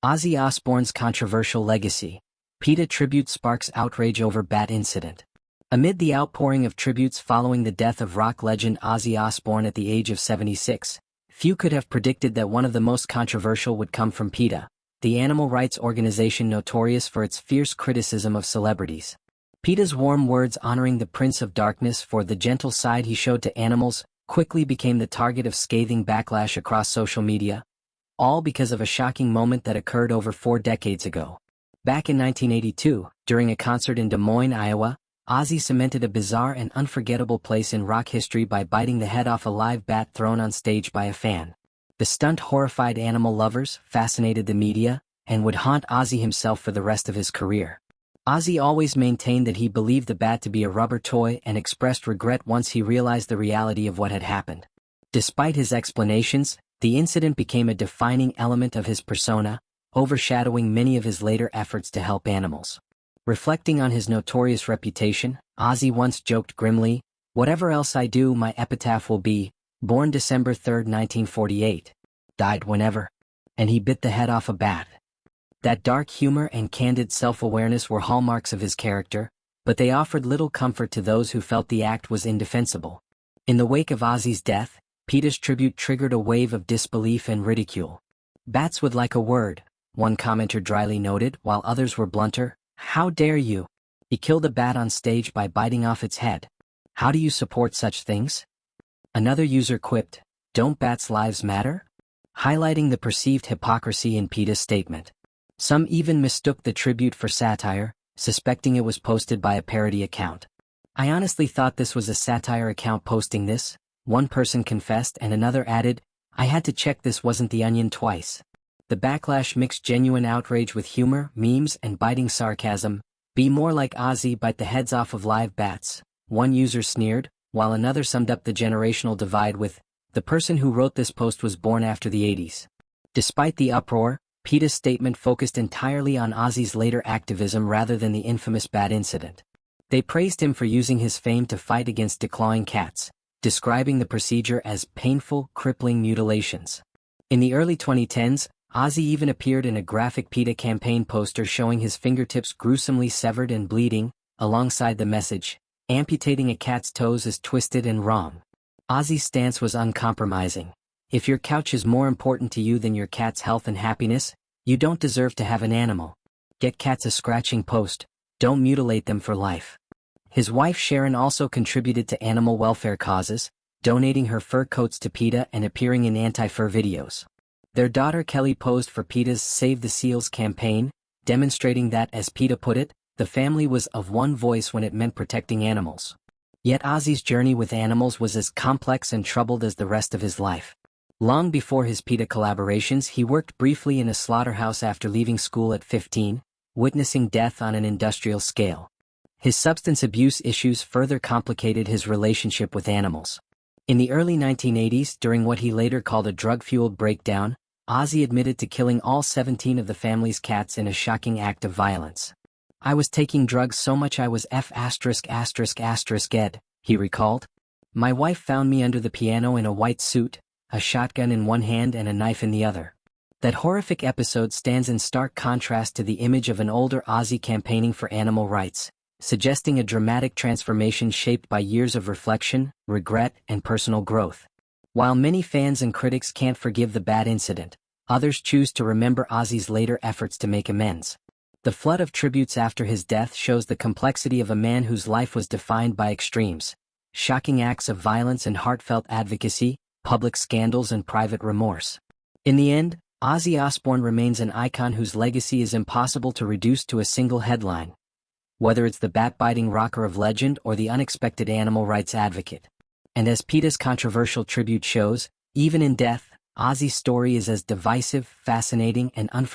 Ozzy Osbourne's controversial legacy. PETA tribute sparks outrage over bat incident. Amid the outpouring of tributes following the death of rock legend Ozzy Osbourne at the age of 76, few could have predicted that one of the most controversial would come from PETA, the animal rights organization notorious for its fierce criticism of celebrities. PETA's warm words honoring the Prince of Darkness for the gentle side he showed to animals quickly became the target of scathing backlash across social media, all because of a shocking moment that occurred over 4 decades ago. Back in 1982, during a concert in Des Moines, Iowa, Ozzy cemented a bizarre and unforgettable place in rock history by biting the head off a live bat thrown on stage by a fan. The stunt horrified animal lovers, fascinated the media, and would haunt Ozzy himself for the rest of his career. Ozzy always maintained that he believed the bat to be a rubber toy and expressed regret once he realized the reality of what had happened. Despite his explanations, the incident became a defining element of his persona, overshadowing many of his later efforts to help animals. Reflecting on his notorious reputation, Ozzy once joked grimly, "Whatever else I do, my epitaph will be, born December 3, 1948, died whenever," and he bit the head off a bat. That dark humor and candid self-awareness were hallmarks of his character, but they offered little comfort to those who felt the act was indefensible. In the wake of Ozzy's death, PETA's tribute triggered a wave of disbelief and ridicule. "Bats would like a word," one commenter dryly noted, while others were blunter. "How dare you? He killed a bat on stage by biting off its head. How do you support such things?" Another user quipped, "Don't bats' lives matter?" highlighting the perceived hypocrisy in PETA's statement. Some even mistook the tribute for satire, suspecting it was posted by a parody account. "I honestly thought this was a satire account posting this," one person confessed, and another added, "I had to check this wasn't The Onion twice." The backlash mixed genuine outrage with humor, memes, and biting sarcasm. "Be more like Ozzy, bite the heads off of live bats," one user sneered, while another summed up the generational divide with, "The person who wrote this post was born after the 80s. Despite the uproar, PETA's statement focused entirely on Ozzy's later activism rather than the infamous bat incident. They praised him for using his fame to fight against declawing cats, describing the procedure as painful, crippling mutilations. In the early 2010s, Ozzy even appeared in a graphic PETA campaign poster showing his fingertips gruesomely severed and bleeding, alongside the message, "Amputating a cat's toes is twisted and wrong." Ozzy's stance was uncompromising. "If your couch is more important to you than your cat's health and happiness, you don't deserve to have an animal. Get cats a scratching post, don't mutilate them for life." His wife Sharon also contributed to animal welfare causes, donating her fur coats to PETA and appearing in anti-fur videos. Their daughter Kelly posed for PETA's Save the Seals campaign, demonstrating that, as PETA put it, the family was of one voice when it meant protecting animals. Yet Ozzy's journey with animals was as complex and troubled as the rest of his life. Long before his PETA collaborations, he worked briefly in a slaughterhouse after leaving school at 15, witnessing death on an industrial scale. His substance abuse issues further complicated his relationship with animals. In the early 1980s, during what he later called a drug-fueled breakdown, Ozzy admitted to killing all 17 of the family's cats in a shocking act of violence. "I was taking drugs so much I was ed," he recalled. "My wife found me under the piano in a white suit, a shotgun in one hand and a knife in the other." That horrific episode stands in stark contrast to the image of an older Ozzy campaigning for animal rights, suggesting a dramatic transformation shaped by years of reflection, regret, and personal growth. While many fans and critics can't forgive the bat incident, others choose to remember Ozzy's later efforts to make amends. The flood of tributes after his death shows the complexity of a man whose life was defined by extremes, shocking acts of violence and heartfelt advocacy, public scandals and private remorse. In the end, Ozzy Osbourne remains an icon whose legacy is impossible to reduce to a single headline. Whether it's the bat-biting rocker of legend or the unexpected animal rights advocate. And as PETA's controversial tribute shows, even in death, Ozzy's story is as divisive, fascinating, and unforgettable